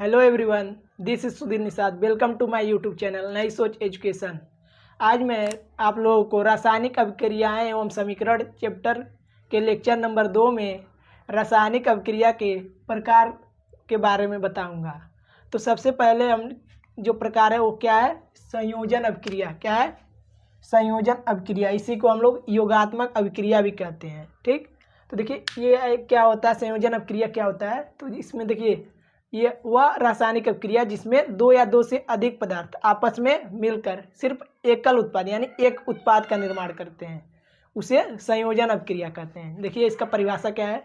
Hello everyone, this is Sudhir Nishad. Welcome to my YouTube channel नई सोच education. आज मैं आप लोगों को रासायनिक अभिक्रियाएं एवं समीकरण चैप्टर के लेक्चर नंबर 2 में रासायनिक अभिक्रिया के प्रकार के बारे में बताऊंगा। तो सबसे पहले हम जो प्रकार है वो क्या है? संयोजन अभिक्रिया। क्या है? संयोजन अभिक्रिया। इसी को हम लोग योगात्मक अभिक्रिया भी कहते हैं। ठीक, तो देखिए ये क्या होता है, संयोजन अभिक्रिया क्या होता है। तो इसमें देखिए ये वह रासायनिक अभिक्रिया जिसमें दो या दो से अधिक पदार्थ आपस में मिलकर सिर्फ एकल उत्पाद यानी एक उत्पाद का निर्माण करते हैं, उसे संयोजन अभिक्रिया कहते हैं। देखिए इसका परिभाषा क्या है?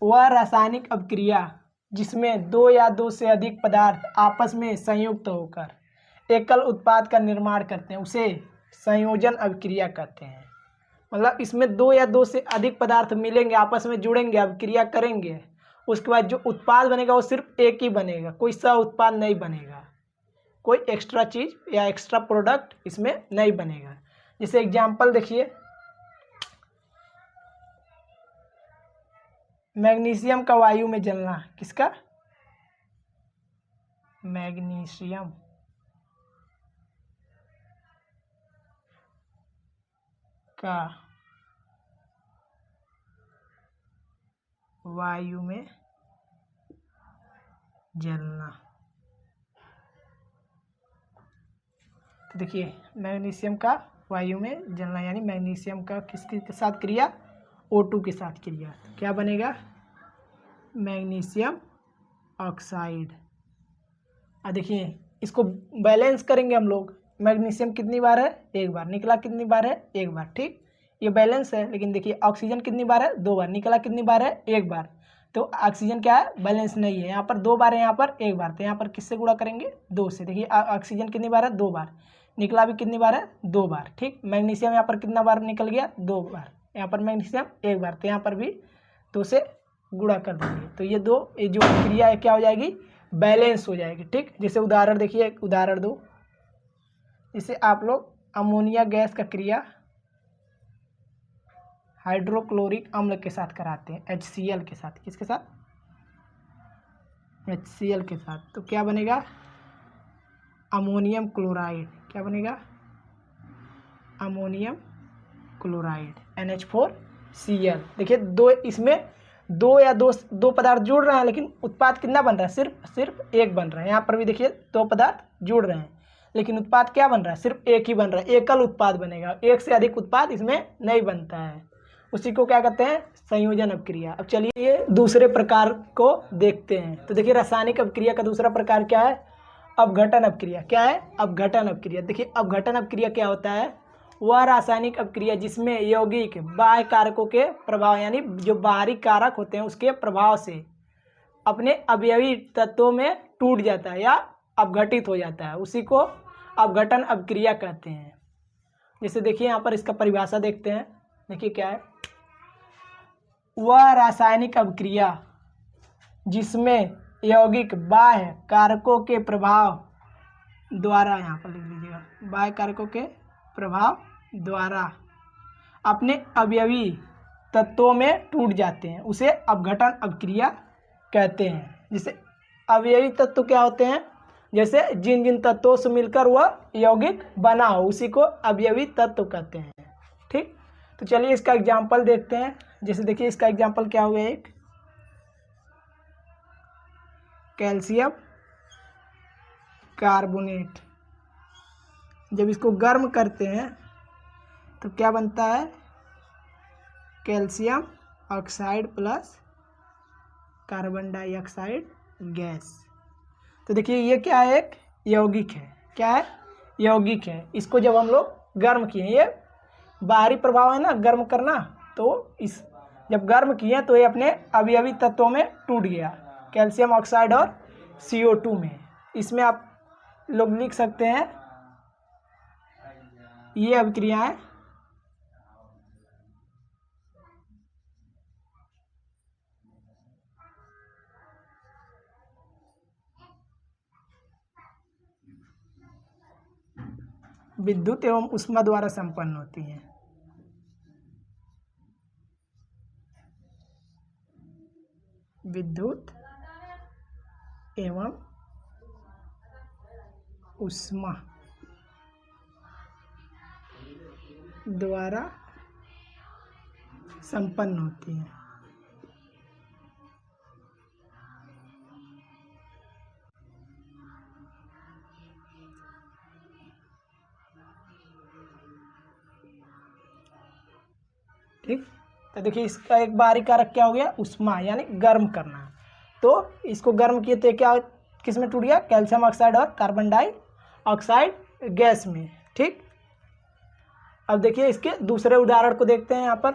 वह रासायनिक अभिक्रिया जिसमें दो या दो से अधिक पदार्थ आपस में संयुक्त होकर एकल उत्पाद का निर्माण करते हैं, उसे संयोजन अभिक्रिया कहते हैं। मतलब इसमें दो या दो से अधिक पदार्थ मिलेंगे, आपस में जुड़ेंगे, अभिक्रिया करेंगे, उसके बाद जो उत्पाद बनेगा वो सिर्फ एक ही बनेगा, कोई सह उत्पाद नहीं बनेगा, कोई एक्स्ट्रा चीज या एक्स्ट्रा प्रोडक्ट इसमें नहीं बनेगा। जैसे एग्जांपल देखिए, मैग्नीशियम का वायु में जलना। किसका? मैग्नीशियम का वायु में जलना। तो देखिए मैग्नीशियम का वायु में जलना यानी मैग्नीशियम का किसके साथ क्रिया? O2 के साथ क्रिया। तो क्या बनेगा? Magnesium oxide. अब देखिए इसको बैलेंस करेंगे हम लोग। मैग्नीशियम कितनी बार है? एक बार। निकला कितनी बार है? एक बार। ठीक, ये बैलेंस है। लेकिन देखिए ऑक्सीजन कितनी बार है? दो बार। निकला कितनी बार है? एक बार। तो ऑक्सीजन क्या है? बैलेंस नहीं है। यहाँ पर दो बार है, यहाँ पर एक बार। तो यहाँ पर किससे गुणा करेंगे? दो से। देखिए ऑक्सीजन कितनी बार है? दो बार। निकला भी कितनी बार है? दो बार। ठीक, मैग्नीशियम यहाँ पर कितना बार निकल गया? दो बार। यहाँ पर मैग्नीशियम एक बार। तो यहाँ पर भी दो से गुणा कर देंगे। तो ये जो क्रिया है क्या हो जाएगी? बैलेंस हो जाएगी। ठीक, जैसे उदाहरण देखिए, एक उदाहरण दो। जैसे आप लोग अमोनिया गैस का क्रिया हाइड्रोक्लोरिक अम्ल के साथ कराते हैं, HCl के साथ। किसके साथ? HCl के साथ। तो क्या बनेगा? Ammonium chloride. क्या बनेगा? Ammonium chloride NH4Cl। देखिए दो, इसमें दो या दो पदार्थ जुड़ रहे हैं, लेकिन उत्पाद कितना बन रहा है? सिर्फ एक बन रहा है। यहाँ पर भी देखिए दो पदार्थ जुड़ रहे हैं, लेकिन उत्पाद क्या बन रहा है? सिर्फ एक ही बन रहा है, एकल उत्पाद बनेगा। एक से अधिक उत्पाद इसमें नहीं बनता है। उसी को क्या कहते हैं? संयोजन अभिक्रिया। अब चलिए ये दूसरे प्रकार को देखते हैं। तो देखिए रासायनिक अभिक्रिया का दूसरा प्रकार क्या है? अपघटन अभिक्रिया। क्या है? अपघटन अभिक्रिया। देखिए अपघटन अभिक्रिया क्या होता है? वह रासायनिक अभिक्रिया जिसमें यौगिक बाह्य कारकों के प्रभाव यानी जो बाहरी कारक होते हैं उसके प्रभाव से अपने अवयवी तत्वों में टूट जाता है या अपघटित हो जाता है, उसी को अपघटन अभिक्रिया कहते हैं। जैसे देखिए यहाँ पर इसका परिभाषा देखते हैं। देखिए क्या है? वह रासायनिक अभिक्रिया जिसमें यौगिक बाह्य कारकों के प्रभाव द्वारा, यहाँ पर लिख लीजिएगा, बाह्य कारकों के प्रभाव द्वारा अपने अवयवी तत्वों में टूट जाते हैं, उसे अपघटन अभिक्रिया कहते हैं। जैसे अवयवी तत्व क्या होते हैं? जैसे जिन जिन तत्वों से मिलकर वह यौगिक बना हो, उसी को अवयवी तत्व कहते हैं। ठीक, तो चलिए इसका एग्जाम्पल देखते हैं। जैसे देखिए इसका एग्जाम्पल क्या हुआ? एक कैल्शियम कार्बोनेट। जब इसको गर्म करते हैं तो क्या बनता है? Calcium oxide plus carbon dioxide gas. तो देखिए ये क्या है? एक यौगिक है। क्या है? यौगिक है। इसको जब हम लोग गर्म किए, ये बाहरी प्रभाव है ना गर्म करना, तो इस जब गर्म किए तो ये अपने अवयवी तत्वों में टूट गया, कैल्शियम ऑक्साइड और CO2 में। इसमें आप लोग लिख सकते हैं ये अभिक्रियाएं विद्युत एवं ऊष्मा द्वारा संपन्न होती हैं। विद्युत एवं ऊष्मा द्वारा संपन्न होती है। ठीक, तो देखिए इसका एक बाहरी कारक क्या हो गया, ऊष्मा यानी गर्म करना। तो इसको गर्म किए तो क्या किस में टूट गया, कैल्शियम ऑक्साइड और कार्बन डाइऑक्साइड गैस में। ठीक, अब देखिए इसके दूसरे उदाहरण को देखते हैं यहाँ पर।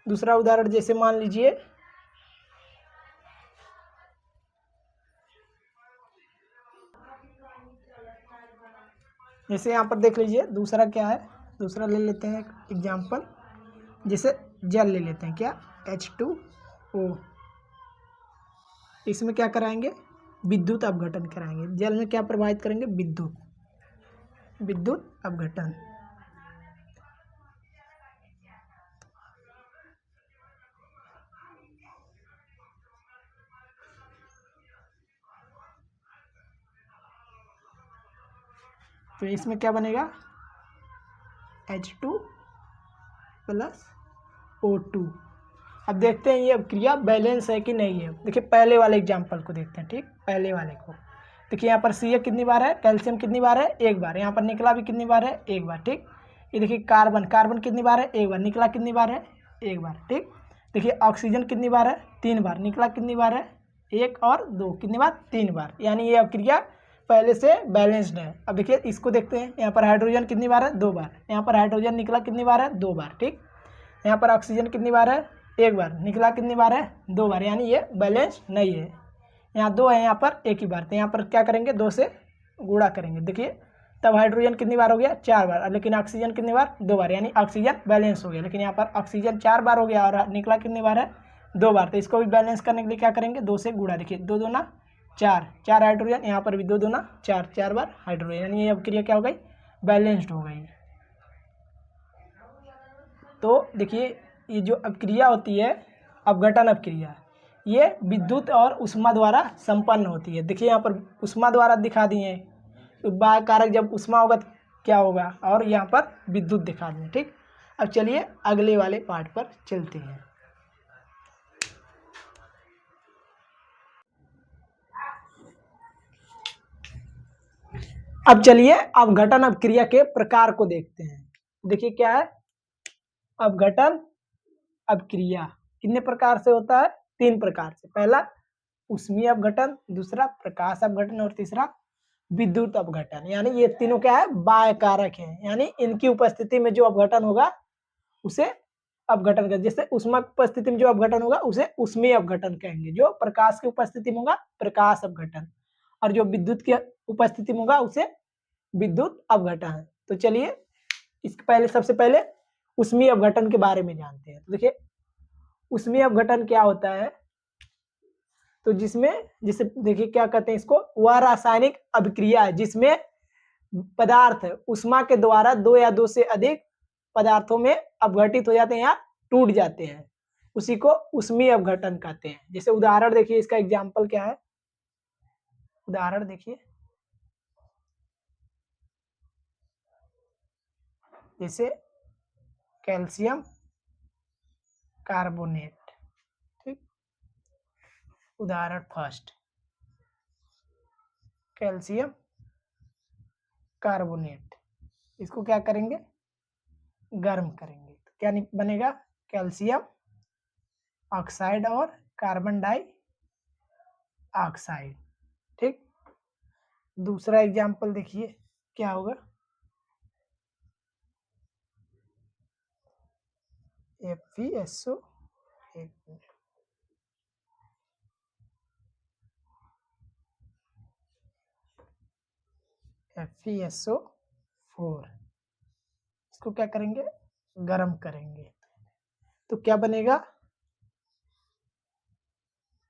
दूसरा उदाहरण जैसे मान लीजिए जैसे यहाँ पर देख लीजिए दूसरा क्या है, दूसरा ले लेते हैं एग्जाम्पल, जैसे जल ले लेते हैं, क्या H2O। इसमें क्या कराएंगे, विद्युत अपघटन कराएंगे। जल में क्या प्रभावित करेंगे, विद्युत अपघटन। तो इसमें क्या बनेगा, H2+O2। अब देखते हैं ये अब क्रिया बैलेंस है कि नहीं है। देखिए पहले वाले एग्जाम्पल को देखते हैं। ठीक, पहले वाले को देखिए, यहाँ पर Ca कितनी बार है, कैल्शियम कितनी बार है, एक बार। यहाँ पर निकला भी कितनी बार है, एक बार। ठीक, ये देखिए कार्बन कितनी बार है, एक बार। निकला कितनी बार है, एक बार। ठीक, देखिए ऑक्सीजन कितनी बार है, 3 बार। निकला कितनी बार है, 1 और 2, कितनी बार, 3 बार। यानी ये अब क्रिया पहले से बैलेंस्ड है। अब देखिए इसको देखते हैं, यहाँ पर हाइड्रोजन कितनी बार है, 2 बार। यहाँ पर हाइड्रोजन निकला कितनी बार है, 2 बार। ठीक, यहाँ पर ऑक्सीजन कितनी बार है, 1 बार। निकला कितनी बार है, 2 बार। यानी ये बैलेंस नहीं है। यहाँ 2 है, यहाँ पर 1 ही बार। तो यहाँ पर क्या करेंगे, 2 से गुणा करेंगे। देखिए तब हाइड्रोजन कितनी बार हो गया, 4 बार। लेकिन ऑक्सीजन कितनी बार, 2 बार। यानी ऑक्सीजन बैलेंस हो गया। लेकिन यहाँ पर ऑक्सीजन 4 बार हो गया और निकला कितनी बार है, 2 बार। तो इसको भी बैलेंस करने के लिए क्या करेंगे, 2 से गुणा। देखिए 2 दूना 4, 4 हाइड्रोजन। यहाँ पर भी 2 दूना 4, 4 बार हाइड्रोजन। यानी ये अब क्रिया क्या हो गई, बैलेंस्ड हो गई। तो देखिए ये जो अपक्रिया होती है, अपघटन अपक्रिया, ये विद्युत और ऊष्मा द्वारा संपन्न होती है। देखिए यहाँ पर ऊष्मा द्वारा दिखा दिए, तो बाह्य कारक जब ऊष्मा होगा तो क्या होगा, और यहाँ पर विद्युत दिखा दिए। ठीक, अब चलिए अगले वाले पार्ट पर चलते हैं। अब चलिए अपघटन अपक्रिया के प्रकार को देखते हैं। देखिए क्या है, अपघटन अपक्रिया कितने प्रकार से होता है, 3 प्रकार से। पहला ऊष्मीय अपघटन, दूसरा प्रकाश अपघटन और तीसरा विद्युत अपघटन। यानी ये तीनों क्या है, बाह्य कारक हैं। यानी इनकी उपस्थिति में जो अपघटन होगा उसे अपघटन कर, जैसे ऊष्मा की उपस्थिति में जो अपघटन होगा उसे ऊष्मीय अपघटन कहेंगे। जो प्रकाश की उपस्थिति में होगा प्रकाश अपघटन, और जो विद्युत की उपस्थिति में होगा उसे विद्युत अपघटन। तो चलिए इसके पहले सबसे पहले ऊष्मीय अपघटन के बारे में जानते हैं। तो देखिए ऊष्मीय अपघटन क्या होता है, तो जिसमें जिसे देखिए क्या कहते हैं इसको, वह रासायनिक अभिक्रिया है जिसमें पदार्थ ऊष्मा के द्वारा 2 या 2 से अधिक पदार्थों में अपघटित हो जाते हैं या टूट जाते हैं, उसी को ऊष्मीय अपघटन कहते हैं। जैसे उदाहरण देखिए, इसका एग्जाम्पल क्या है, उदाहरण देखिए, जैसे कैल्शियम कार्बोनेट। ठीक, उदाहरण फर्स्ट कैल्शियम कार्बोनेट, इसको क्या करेंगे, गर्म करेंगे। तो क्या बनेगा, कैल्शियम ऑक्साइड और कार्बन डाई ऑक्साइड। ठीक, दूसरा एग्जाम्पल देखिए क्या होगा, FeSO, FeSO4, इसको क्या करेंगे, गर्म करेंगे। तो क्या बनेगा,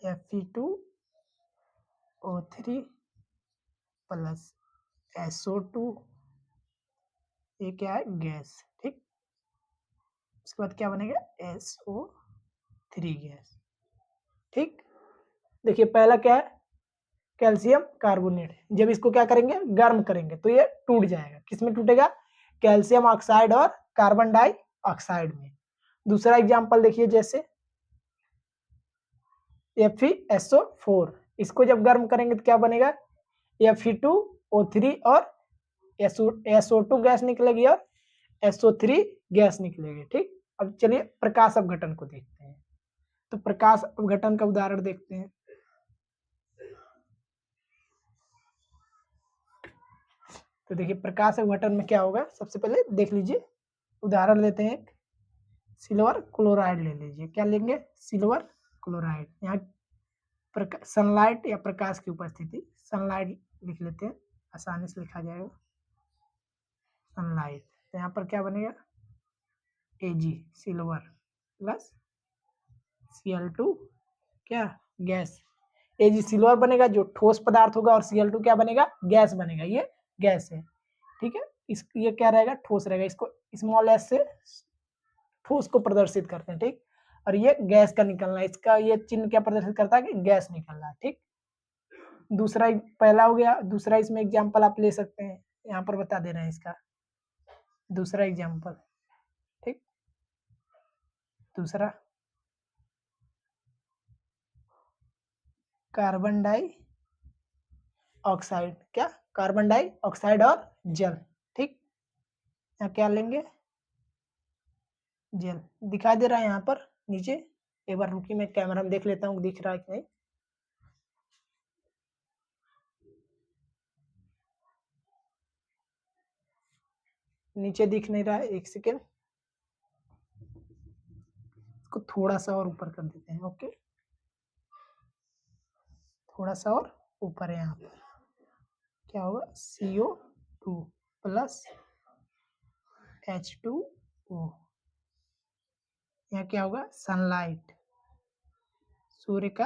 Fe2O3 प्लस SO2, ये क्या है, गैस। ठीक, उसके बाद क्या बनेगा, SO3 3 गैस। ठीक, देखिए पहला क्या है, कैल्शियम कार्बोनेट। जब इसको क्या करेंगे, गर्म करेंगे तो ये टूट जाएगा। किसमें टूटेगा, कैल्शियम ऑक्साइड और कार्बन डाइऑक्साइड में। दूसरा एग्जांपल देखिए, जैसे FeSO4, इसको जब गर्म करेंगे तो क्या बनेगा, Fe2O3 और SO2 गैस निकलेगी और SO3 गैस निकलेगी। ठीक, अब चलिए प्रकाश अपघटन को देखते हैं। तो प्रकाश अपघटन का उदाहरण देखते हैं। तो देखिए प्रकाश अपघटन में क्या होगा, सबसे पहले देख लीजिए, उदाहरण लेते हैं, सिल्वर क्लोराइड ले लीजिए। क्या लेंगे, सिल्वर क्लोराइड। यहाँ सनलाइट या प्रकाश की उपस्थिति, सनलाइट लिख लेते हैं, आसानी से लिखा जाएगा सनलाइट। तो यहाँ पर क्या बनेगा, Ag सिल्वर प्लस Cl2 क्या, गैस। Ag सिल्वर बनेगा जो ठोस पदार्थ होगा, और Cl2 क्या बनेगा, गैस बनेगा। ये गैस है। ठीक है, इस ये क्या रहेगा, ठोस रहेगा। इसको स्मॉल s से ठोस को प्रदर्शित करते हैं। ठीक, और ये गैस का निकलना, इसका ये चिन्ह क्या प्रदर्शित करता है कि गैस निकल रहा है। ठीक, दूसरा पहला हो गया। दूसरा इसमें एग्जांपल आप ले सकते हैं, यहाँ पर बता दे रहे हैं इसका दूसरा एग्जांपल। ठीक, दूसरा कार्बन डाई ऑक्साइड, क्या, कार्बन डाई ऑक्साइड और जल। ठीक, यहाँ क्या लेंगे, जल। दिखाई दे रहा है यहाँ पर नीचे, एक बार रुकिए मैं कैमरा में देख लेता हूँ दिख रहा है कि नहीं। नीचे दिख नहीं रहा है, एक सेकेंड, इसको थोड़ा सा और ऊपर कर देते हैं। ओके, थोड़ा सा और ऊपर है। यहाँ पर क्या होगा, CO2 प्लस H2O। यहाँ क्या होगा, सनलाइट, सूर्य का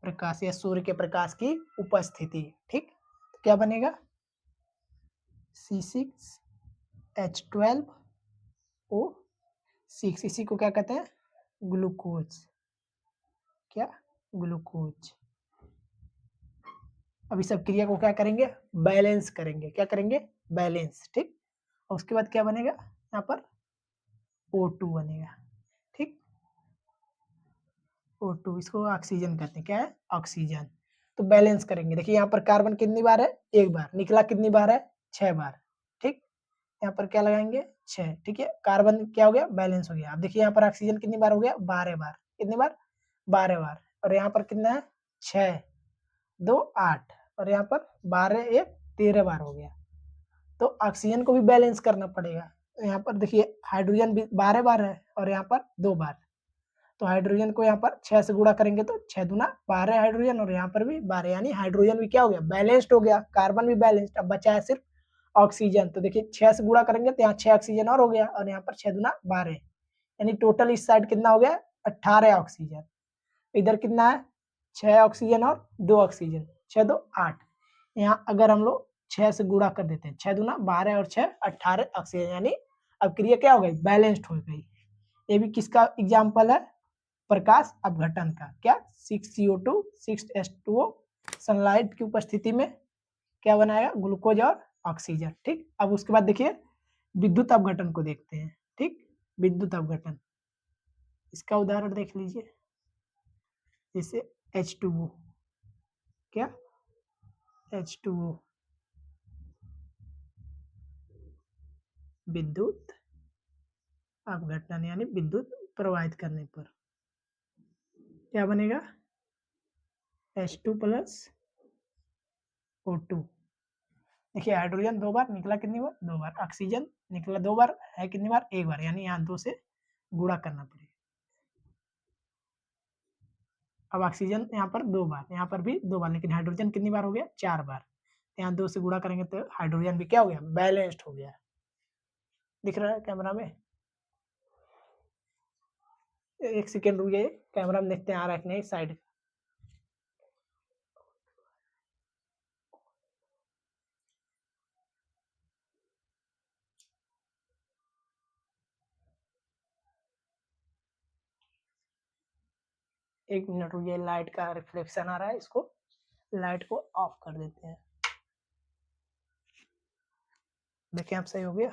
प्रकाश या सूर्य के प्रकाश की उपस्थिति। ठीक, तो क्या बनेगा, C6H12O6। इसी को क्या कहते हैं, ग्लूकोज। क्या, ग्लूकोज। अब इस सब क्रिया को क्या करेंगे, बैलेंस करेंगे। क्या करेंगे, बैलेंस। ठीक, और उसके बाद क्या बनेगा, यहाँ पर O2 बनेगा। ठीक, O2, इसको ऑक्सीजन कहते हैं। क्या है, ऑक्सीजन। तो बैलेंस करेंगे। देखिए यहाँ पर कार्बन कितनी बार है, एक बार। निकला कितनी बार है, 6 बार। ठीक, यहाँ पर क्या लगाएंगे, 6। ठीक है, कार्बन क्या हो गया, बैलेंस हो गया। अब देखिए यहाँ पर ऑक्सीजन कितनी बार हो गया, 12 बार। कितनी बार, 12 बार। और यहाँ पर कितना है, 6 2 8, और यहाँ पर 12 1 13 बार हो गया। तो ऑक्सीजन को भी बैलेंस करना पड़ेगा। यहाँ पर देखिए हाइड्रोजन भी 12 बार है और यहाँ पर 2 बार। तो हाइड्रोजन को यहाँ पर 6 से गुणा करेंगे तो 6 दूना 12 हाइड्रोजन, और यहाँ पर भी 12, यानी हाइड्रोजन भी क्या हो गया, बैलेंस्ड हो गया। कार्बन भी बैलेंस्ड। अब बचा है सिर्फ ऑक्सीजन। तो देखिए 6 से गुणा करेंगे तो यहाँ 6 ऑक्सीजन और हो गया, और यहाँ पर 6 दूना 12, यानी टोटल इस साइड कितना हो गया, 18 ऑक्सीजन। इधर कितना है, 6 ऑक्सीजन और 2 ऑक्सीजन, 6 2 8। यहाँ अगर हम लोग 6 से गुणा कर देते हैं, 6 दूना 12 और 6 18 ऑक्सीजन, यानी अब क्रिया क्या हो गई, बैलेंस्ड हो गई। ये भी किसका एग्जाम्पल है, प्रकाश अपघटन का। क्या, 6CO2 6H2O सनलाइट की उपस्थिति में क्या बनाएगा, ग्लूकोज और ऑक्सीजन। ठीक, अब उसके बाद देखिए विद्युत अपघटन को देखते हैं। ठीक, विद्युत अपघटन, इसका उदाहरण देख लीजिए, जैसे H2O। क्या, H2O विद्युत अपघटन, यानी विद्युत प्रवाहित करने पर क्या बनेगा, H2 प्लस O2। देखिए हाइड्रोजन 2 बार निकला, कितनी बार, 2 बार। ऑक्सीजन निकला 2 बार, है कितनी बार, 1 बार, यानी यहाँ 2 से गुणा करना पड़ेगा। अब ऑक्सीजन यहाँ पर 2 बार, यहाँ पर भी 2 बार, लेकिन हाइड्रोजन कितनी बार हो गया, 4 बार। यहाँ 2 से गुणा करेंगे तो हाइड्रोजन भी क्या हो गया, बैलेंस्ड हो गया। दिख रहा है कैमरा में, एक सेकेंड रुकिए, कैमरा में देखते हैं आ रहा है कि नहीं साइड। एक मिनट रुकिए, लाइट का रिफ्लेक्शन आ रहा है, इसको लाइट को ऑफ कर देते हैं। देखिए आप, सही हो गया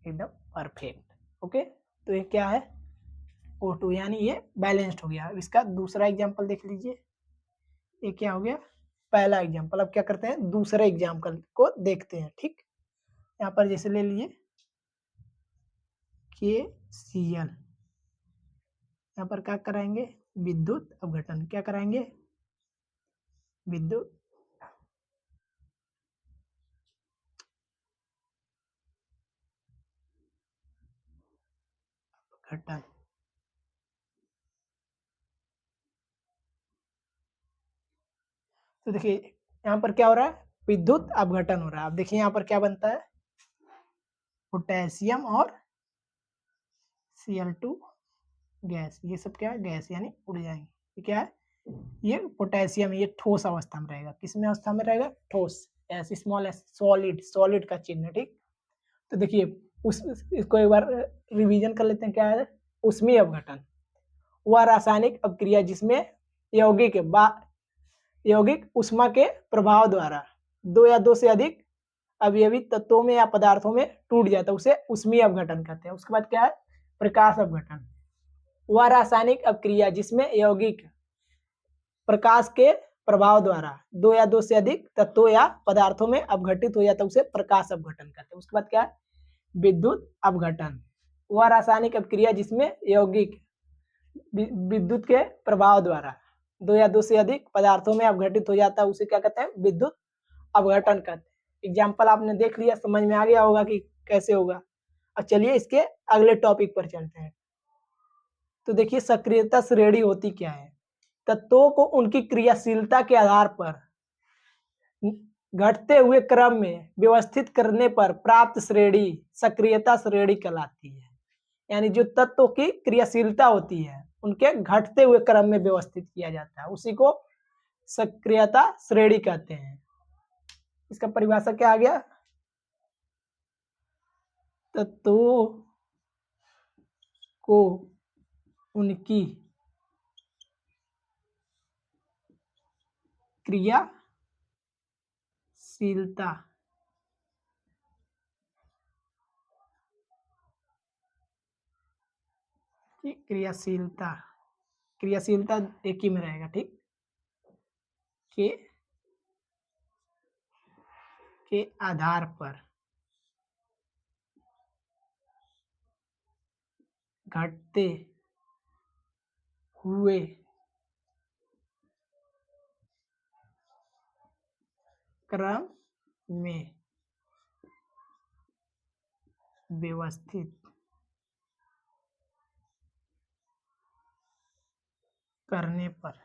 एकदम परफेक्ट। ओके, तो ये क्या है, O2, यानी ये बैलेंस्ड हो गया। इसका दूसरा एग्जांपल देख लीजिए, ये क्या हो गया, पहला एग्जांपल। अब क्या करते हैं, दूसरे एग्जांपल को देखते हैं। ठीक, यहाँ पर जैसे ले लिए KCl, यहाँ पर क्या कराएंगे, विद्युत अपघटन। क्या कराएंगे, विद्युत अपघटन। तो देखिए यहाँ पर क्या हो रहा है, विद्युत अपघटन हो रहा है। अब देखिए यहाँ पर क्या बनता है, पोटेशियम और Cl2 गैस, ये सब क्या है, गैस यानी उड़ जाएंगे। ये क्या है, ये पोटेशियम, ये ठोस अवस्था में रहेगा। किस में अवस्था में रहेगा, ठोस, S small S, solid, solid का चिन्ह। ठीक, तो देखिए उस इसको एक बार रिवीजन कर लेते हैं। क्या है, उष्मीय अपघटन, वह रासायनिक अपक्रिया जिसमें यौगिक यौगिक उष्मा के प्रभाव द्वारा दो या दो से अधिक अवयवी तत्वों में या पदार्थों में टूट जाता है, उसे उष्मीय अपघटन कहते हैं। उसके बाद क्या है, प्रकाश अपघटन, वह रासायनिक अपक्रिया जिसमें यौगिक प्रकाश के प्रभाव द्वारा दो या दो से अधिक तत्वों या पदार्थों में अपघटित हो जाता है, उसे प्रकाश अपघटन कहते हैं। उसके बाद क्या है, विद्युत अपघटन, वह रासायनिक अपक्रिया जिसमें यौगिक विद्युत के प्रभाव द्वारा दो या दो से अधिक पदार्थों में अपघटित हो जाता है, उसे क्या कहते हैं, विद्युत अपघटन कहते हैं। एग्जाम्पल आपने देख लिया, समझ में आ गया होगा कि कैसे होगा। अब चलिए इसके अगले टॉपिक पर चलते हैं। तो देखिए सक्रियता श्रेणी होती क्या है, तत्वों को उनकी क्रियाशीलता के आधार पर घटते हुए क्रम में व्यवस्थित करने पर प्राप्त श्रेणी सक्रियता श्रेणी कहलाती है। यानी जो तत्वों की क्रियाशीलता होती है उनके घटते हुए क्रम में व्यवस्थित किया जाता है, उसी को सक्रियता श्रेणी कहते हैं। इसका परिभाषा क्या आ गया, तत्वों को उनकी क्रियाशीलता क्रियाशीलता क्रियाशीलता एक ही में रहेगा। ठीक, के आधार पर घटते हुए क्रम में व्यवस्थित करने पर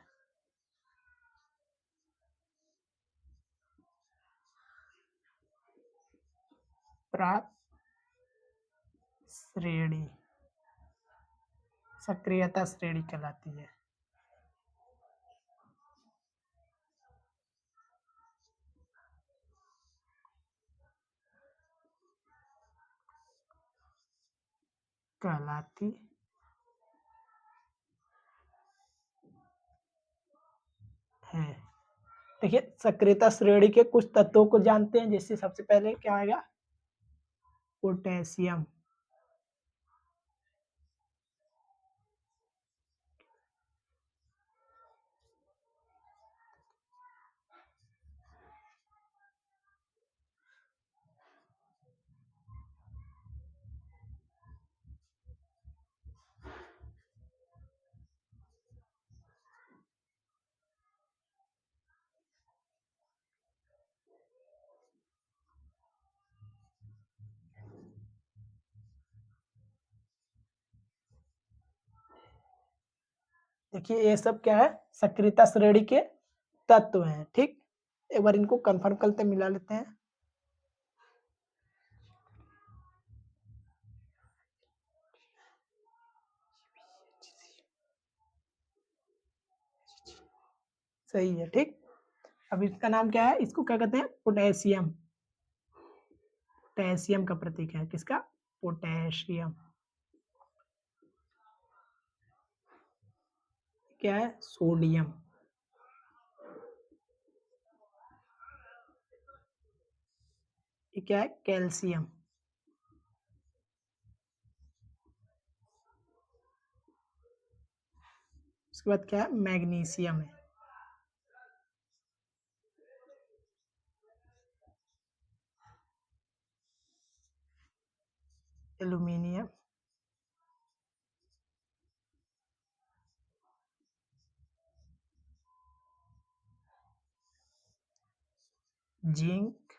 प्राप्त श्रेणी सक्रियता श्रेणी कहलाती है। कहलाती है। देखिए सक्रियता श्रेणी के कुछ तत्वों को जानते हैं, जैसे सबसे पहले क्या आएगा, पोटेशियम। देखिए ये सब क्या है, सक्रियता श्रेणी के तत्व हैं। ठीक, एक बार इनको कंफर्म करते मिला लेते हैं। सही है। ठीक, अब इसका नाम क्या है, इसको क्या कहते हैं, पोटेशियम। पोटेशियम का प्रतीक है, किसका, पोटेशियम। क्या है, सोडियम। ये क्या है, कैल्शियम। उसके बाद क्या है, मैग्नीशियम है। Aluminium, zinc.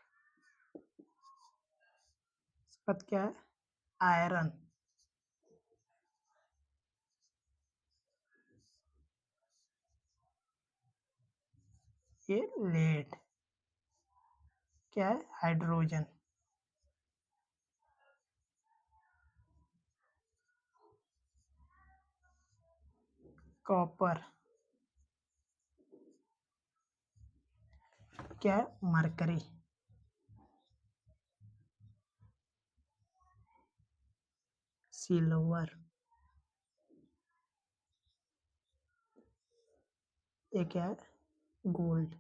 उसके बाद क्या है, आयरन। ये लेड। क्या है, हाइड्रोजन। कॉपर। क्या है, मरकरी। सिल्वर। ये क्या है, गोल्ड।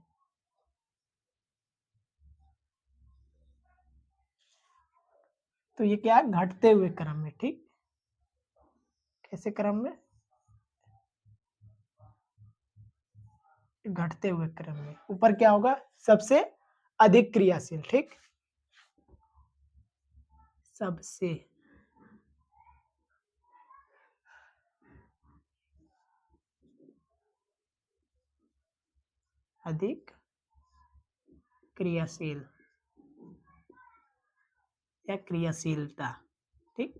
तो ये क्या है, घटते हुए क्रम में, ठीक। कैसे क्रम में, घटते हुए क्रम में। ऊपर क्या होगा, सबसे अधिक क्रियाशील, ठीक। सबसे अधिक क्रियाशील या क्रियाशीलता, ठीक।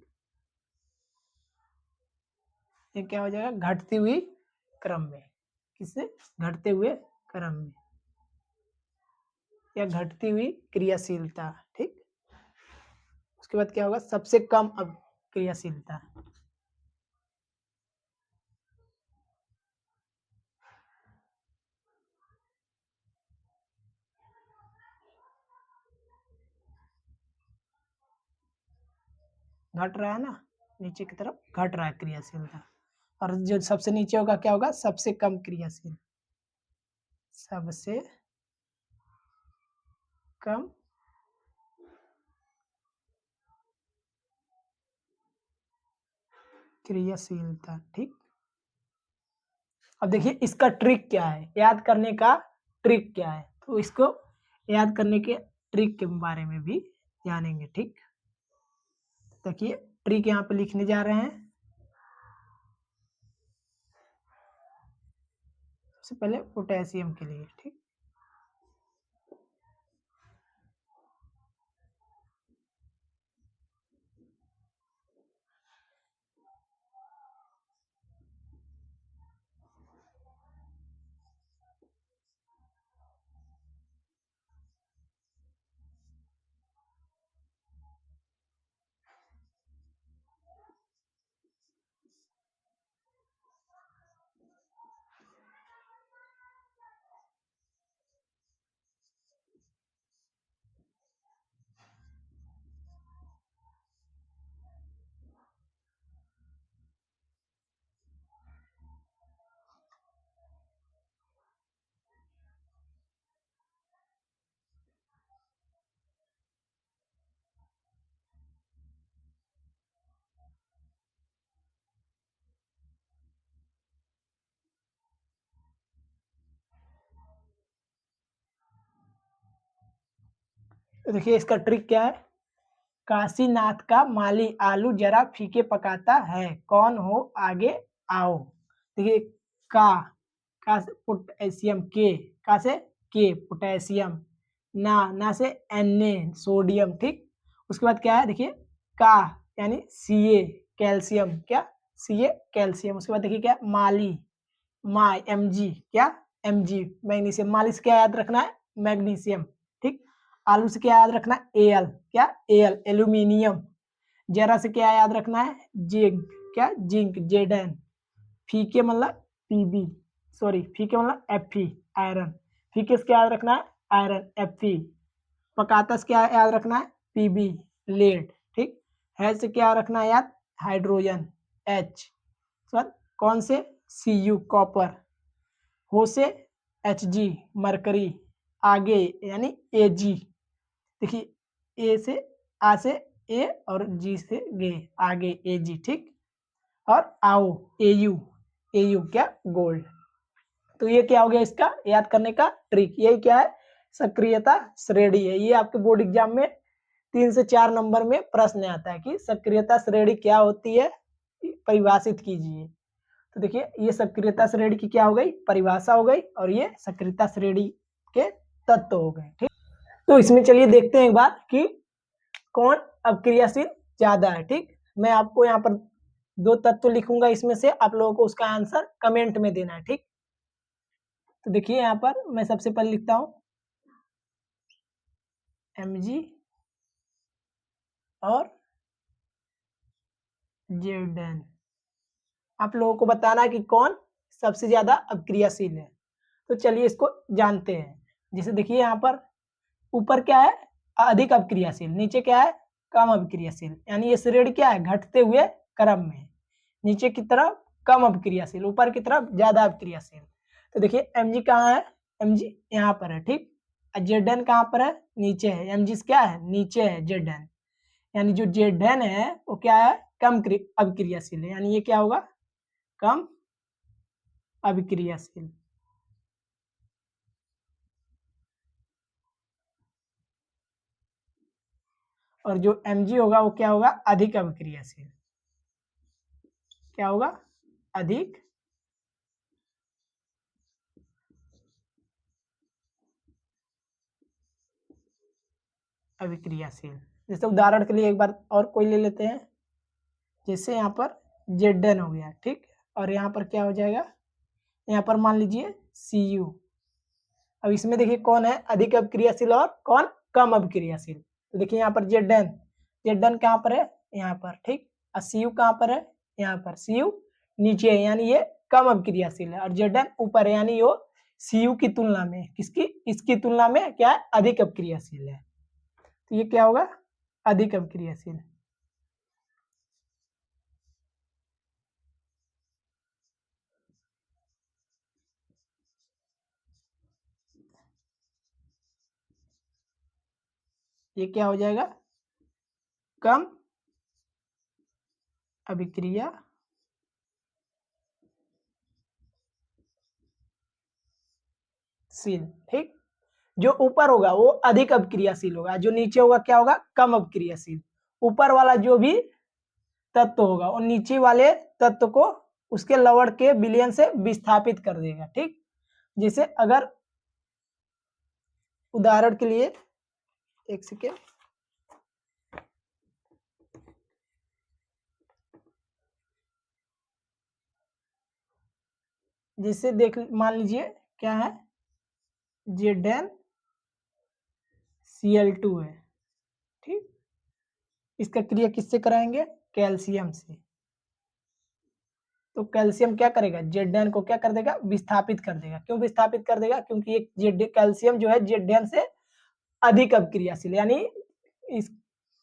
ये क्या हो जाएगा, घटती हुई क्रम में। किससे, घटते हुए क्रम में या घटती हुई क्रियाशीलता, ठीक। उसके बाद क्या होगा, सबसे कम अब क्रियाशीलता। घट रहा है ना, नीचे की तरफ घट रहा है क्रियाशीलता। और जो सबसे नीचे होगा क्या होगा, सबसे कम क्रियाशील। सबसे कम क्रियाशीलता, ठीक। अब देखिए इसका ट्रिक क्या है, याद करने का ट्रिक क्या है, तो इसको याद करने के ट्रिक के बारे में भी जानेंगे, ठीक। देखिए ट्रिक यहाँ पे लिखने जा रहे हैं। सबसे पहले पोटेशियम के लिए, ठीक। तो देखिए इसका ट्रिक क्या है, काशीनाथ का माली आलू जरा फीके पकाता है, कौन हो आगे आओ। देखिए का से पोटेशियम, का से के पोटेशियम, ना से Na सोडियम, ठीक। उसके बाद क्या है, देखिए का यानी Ca कैल्शियम, क्या Ca कैल्शियम। उसके बाद देखिए क्या, माली Mg, क्या Mg मैग्नीशियम। माली से क्या याद रखना है, मैग्नीशियम, ठीक। आलू से क्या याद रखना है, Al, क्या Al एल्यूमिनियम। जरा से क्या याद रखना है, जिंक, क्या जिंक Zn। फीके मतलब Pb, सॉरी फीके मतलब Fe आयरन। फीके से क्या याद रखना है, आयरन Fe। पकाता से क्या याद रखना है, Pb लेड, ठीक। है से क्या रखना है याद, हाइड्रोजन H। सर कौन से, Cu कॉपर, हो से Hg मरकरी, आगे यानी Ag, देखिए ए से आ से ए और जी से गे, आगे Ag, ठीक। और आओ Au क्या, गोल्ड। तो ये क्या हो गया इसका याद करने का ट्रिक, यही क्या है, सक्रियता श्रेणी है। ये आपके बोर्ड एग्जाम में 3 से 4 नंबर में प्रश्न आता है कि सक्रियता श्रेणी क्या होती है, परिभाषित कीजिए। तो देखिए ये सक्रियता श्रेणी की क्या हो गई, परिभाषा हो गई, और ये सक्रियता श्रेणी के तत्व हो गए, ठीक। तो इसमें चलिए देखते हैं एक बार कि कौन अक्रियाशील ज्यादा है, ठीक। मैं आपको यहाँ पर 2 तत्व लिखूंगा, इसमें से आप लोगों को उसका आंसर कमेंट में देना है, ठीक। तो देखिए यहाँ पर मैं सबसे पहले लिखता हूं Mg और Zn। आप लोगों को बताना है कि कौन सबसे ज्यादा अक्रियाशील है। तो चलिए इसको जानते हैं। जैसे देखिए यहाँ पर ऊपर क्या है, अधिक अभिक्रियाशील, नीचे क्या है, कम अभिक्रियाशील, यानी ये श्रेणी क्या है, घटते हुए क्रम में, नीचे की तरफ कम अभिक्रियाशील, ऊपर की तरफ ज्यादा अभिक्रियाशील। तो देखिए Mg कहाँ है, Mg यहाँ पर है, ठीक। Zn कहाँ पर है, नीचे है, Mg क्या है, नीचे है Zn, यानी जो Zn है वो क्या है, कम अभिक्रियाशील है, यानी ये क्या होगा, कम अभिक्रियाशील। और जो Mg होगा वो क्या होगा, अधिक अभिक्रियाशील। क्या होगा, अधिक अभिक्रियाशील। जैसे उदाहरण के लिए एक बार और कोई ले लेते हैं, जैसे यहाँ पर Zn हो गया, ठीक। और यहाँ पर क्या हो जाएगा, यहाँ पर मान लीजिए Cu। अब इसमें देखिए कौन है अधिक अभिक्रियाशील और कौन कम अभिक्रियाशील। तो देखिए यहाँ पर Zn कहाँ पर है, यहाँ पर, ठीक। और Cu कहाँ पर है, यहाँ पर। Cu नीचे है, यानी ये कम अभिक्रियाशील है, और Zn ऊपर है, यानी वो Cu की तुलना में, किसकी, इसकी तुलना में क्या है, अधिक अभिक्रियाशील है। तो ये क्या होगा, अधिक अभिक्रियाशील। ये क्या हो जाएगा, कम अभिक्रियाशील, ठीक। जो ऊपर होगा वो अधिक अभिक्रियाशील होगा, जो नीचे होगा क्या होगा, कम अभिक्रियाशील। ऊपर वाला जो भी तत्व होगा वो नीचे वाले तत्व को उसके लवण के विलयन से विस्थापित कर देगा, ठीक। जैसे अगर उदाहरण के लिए, एक सेकेंड, जैसे देख मान लीजिए क्या है, Zn Cl2 है, ठीक। इसका क्रिया किससे कराएंगे, कैल्शियम से। तो कैल्शियम क्या करेगा, Zn को क्या कर देगा, विस्थापित कर देगा। क्यों विस्थापित कर देगा, क्योंकि ये कैल्शियम जो है Zn से अधिक अभिक्रियाशील, यानी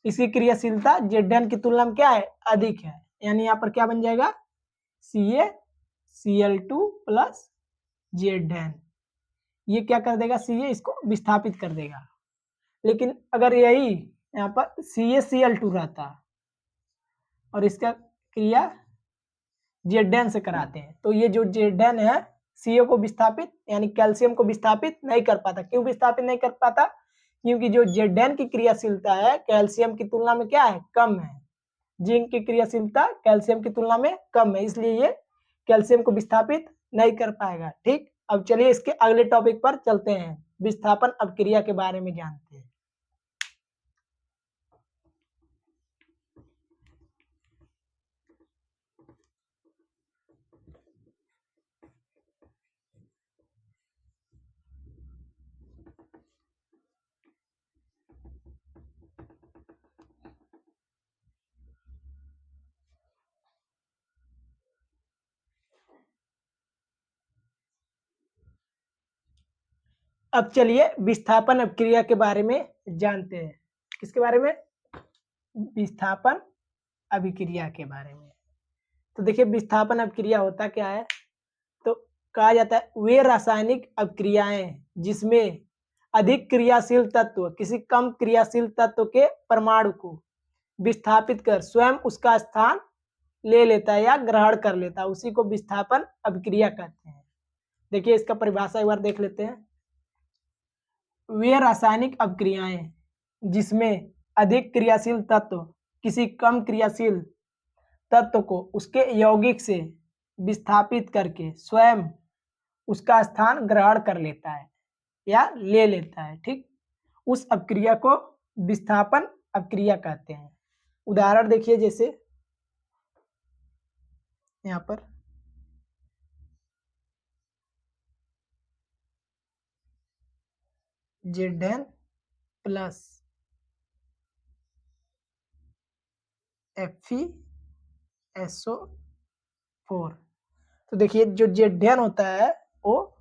इसकी क्रियाशीलता Zn की तुलना में क्या है, अधिक है। यानी यहाँ पर क्या बन जाएगा, CaCl2 प्लस Zn। ये क्या कर देगा, Ca इसको विस्थापित कर देगा। लेकिन अगर यही यहाँ पर CaCl2 रहता और इसका क्रिया Zn से कराते हैं, तो ये जो Zn है Ca को विस्थापित, यानी कैल्शियम को विस्थापित नहीं कर पाता। क्यों विस्थापित नहीं कर पाता, क्योंकि जो Zn की क्रियाशीलता है कैल्शियम की तुलना में क्या है, कम है। जिंक की क्रियाशीलता कैल्शियम की तुलना में कम है, इसलिए ये कैल्शियम को विस्थापित नहीं कर पाएगा, ठीक। अब चलिए इसके अगले टॉपिक पर चलते हैं, विस्थापन अपक्रिया के बारे में जानते हैं। अब चलिए विस्थापन अपक्रिया के बारे में जानते हैं। किसके बारे में, विस्थापन अभिक्रिया के बारे में। तो देखिए विस्थापन अपक्रिया होता क्या है, कहा जाता है वे रासायनिक अभिक्रियाएं जिसमें अधिक क्रियाशील तत्व किसी कम क्रियाशील तत्व के परमाणु को विस्थापित कर स्वयं उसका स्थान ले लेता है या ग्रहण कर लेता है, उसी को विस्थापन अभिक्रिया कहते हैं। देखिए इसका परिभाषा एक बार देख लेते हैं। वे रासायनिक अभिक्रियाएं जिसमें अधिक क्रियाशील तत्व किसी कम क्रियाशील तत्व को उसके यौगिक से विस्थापित करके स्वयं उसका स्थान ग्रहण कर लेता है या ले लेता है, ठीक, उस अभिक्रिया को विस्थापन अभिक्रिया कहते हैं। उदाहरण देखिए, जैसे यहाँ पर Zn प्लस FeSO4, तो देखिए जो Zn होता है वो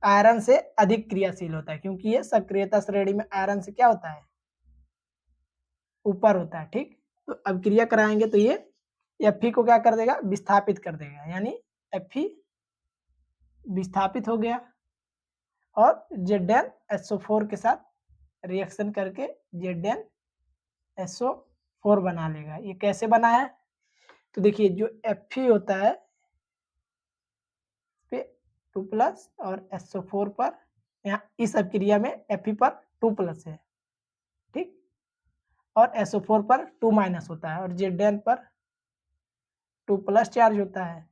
आयरन से अधिक क्रियाशील होता है, क्योंकि ये सक्रियता श्रेणी में आयरन से क्या होता है, ऊपर होता है, ठीक। तो अभिक्रिया कराएंगे तो ये Fe को क्या कर देगा, विस्थापित कर देगा, यानी Fe विस्थापित हो गया और ZnSO4 के साथ रिएक्शन करके ZnSO4 बना लेगा। ये कैसे बना है, तो देखिए जो Fe होता है पे 2+ और SO4 पर, यहाँ इस अभिक्रिया में Fe पर 2+ है, ठीक, और SO4 पर 2- होता है और Zn पर 2+ चार्ज होता है।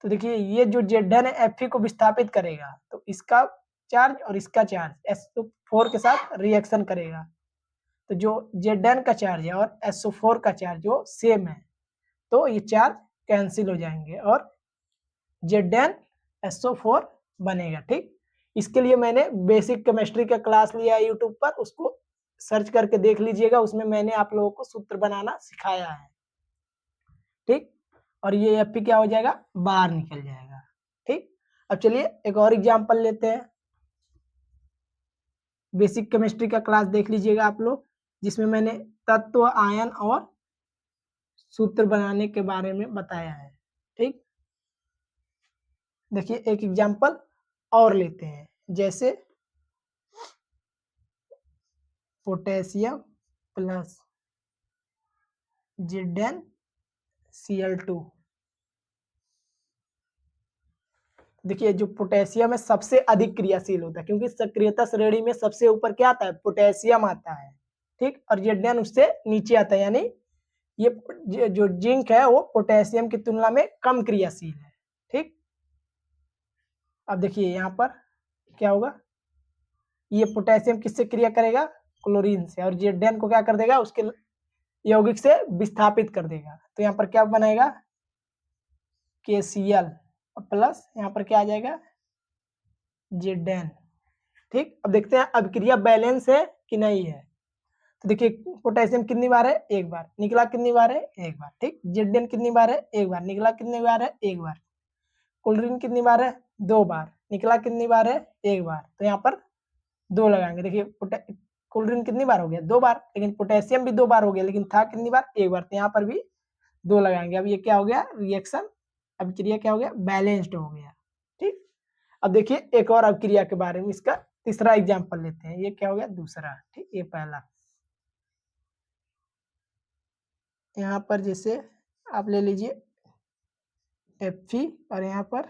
तो देखिए ये जो Zn है Fe को विस्थापित करेगा, तो इसका चार्ज और इसका चार्ज SO4 के साथ रिएक्शन करेगा, तो जो Zn का चार्ज है और SO4 का चार्ज जो सेम है, तो ये चार्ज कैंसिल हो जाएंगे और ZnSO4 बनेगा, ठीक। इसके लिए मैंने बेसिक केमिस्ट्री का क्लास लिया है यूट्यूब पर, उसको सर्च करके देख लीजिएगा, उसमें मैंने आप लोगों को सूत्र बनाना सिखाया है, ठीक। और ये Fe क्या हो जाएगा, बाहर निकल जाएगा, ठीक। अब चलिए एक और एग्जांपल लेते हैं। बेसिक केमिस्ट्री का क्लास देख लीजिएगा आप लोग, जिसमें मैंने तत्व, आयन और सूत्र बनाने के बारे में बताया है, ठीक। देखिए एक एग्जांपल और लेते हैं, जैसे पोटेशियम प्लस ZnCl2। देखिए जो पोटेशियम है सबसे अधिक क्रियाशील होता है, क्योंकि सक्रियता श्रेणी में सबसे ऊपर क्या आता है, पोटेशियम आता है, ठीक, और Zn उससे नीचे आता है, यानी ये जो जिंक है वो पोटेशियम की तुलना में कम क्रियाशील है, ठीक। अब देखिए यहाँ पर क्या होगा, ये पोटेशियम किससे क्रिया करेगा, क्लोरीन से, और Zn को क्या कर देगा, उसके यौगिक से विस्थापित कर देगा, तो यहाँ पर क्या बनेगा, KCl प्लस यहाँ पर क्या आ जाएगा, Zn, ठीक। अब देखते हैं अभिक्रिया बैलेंस है कि नहीं है। तो देखिए पोटेशियम कितनी बार है, एक बार, निकला कितनी बार है, एक बार, ठीक। Zn कितनी बार है, एक बार, निकला कितनी बार है, एक बार। क्लोरीन कितनी बार है, 2 बार, निकला कितनी बार है, एक बार, तो यहाँ पर 2 लगाएंगे। देखिए क्लोरीन कितनी बार हो गया, 2 बार, लेकिन पोटेशियम भी 2 बार हो गया, लेकिन था कितनी बार, एक बार, तो यहाँ पर भी 2 लगाएंगे। अब ये क्या हो गया, रिएक्शन अभिक्रिया क्या हो गया, बैलेंस्ड हो गया, ठीक। अब देखिए एक और अभिक्रिया के बारे में, इसका तीसरा एग्जांपल लेते हैं। ये क्या हो गया, दूसरा, ठीक, ये पहला। यहाँ पर जैसे आप ले लीजिए Fe और यहाँ पर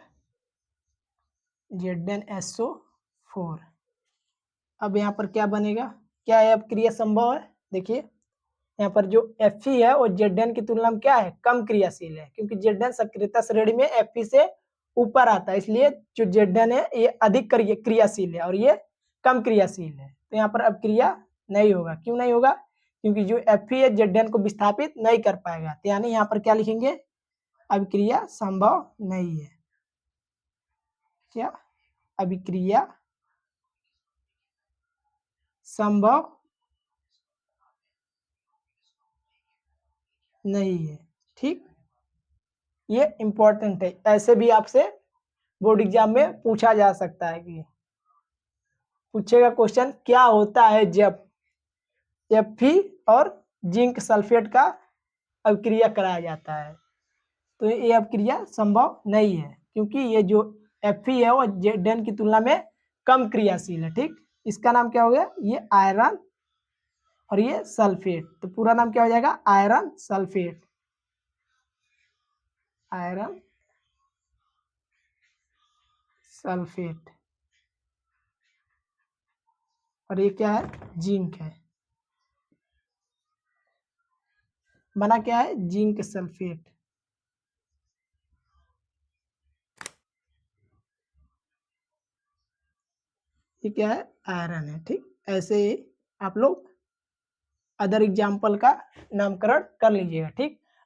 ZnSO4। अब यहाँ पर क्या बनेगा, क्या है, अभिक्रिया संभव है। देखिए यहाँ पर जो Fe है वो Zn की तुलना में क्या है, कम क्रियाशील है, क्योंकि Zn सक्रियता श्रेणी में Fe से ऊपर आता है, इसलिए जो Zn है ये अधिक क्रियाशील है और ये कम क्रियाशील है, तो यहाँ पर अभिक्रिया नहीं होगा। क्यों नहीं होगा, क्योंकि जो Fe है Zn को विस्थापित नहीं कर पाएगा, तो यानी यहाँ पर क्या लिखेंगे, अभिक्रिया संभव नहीं है। क्या, अभिक्रिया संभव नहीं है, ठीक। ये इंपॉर्टेंट है, ऐसे भी आपसे बोर्ड एग्जाम में पूछा जा सकता है, कि पूछेगा क्वेश्चन, क्या होता है जब Fe और जिंक सल्फेट का अभिक्रिया कराया जाता है, तो ये अभिक्रिया संभव नहीं है, क्योंकि ये जो Fe है वो Zn की तुलना में कम क्रियाशील है। ठीक, इसका नाम क्या हो गया, ये आयरन और ये सल्फेट। तो पूरा नाम क्या हो जाएगा, आयरन सल्फेट, आयरन सल्फेट। और ये क्या है, जिंक है, बना क्या है, जिंक सल्फेट। ये क्या है, आयरन है। ठीक, ऐसे ही आप लोग अदर एग्जाम्पल का नामकरण कर लीजिएगा। ठीक,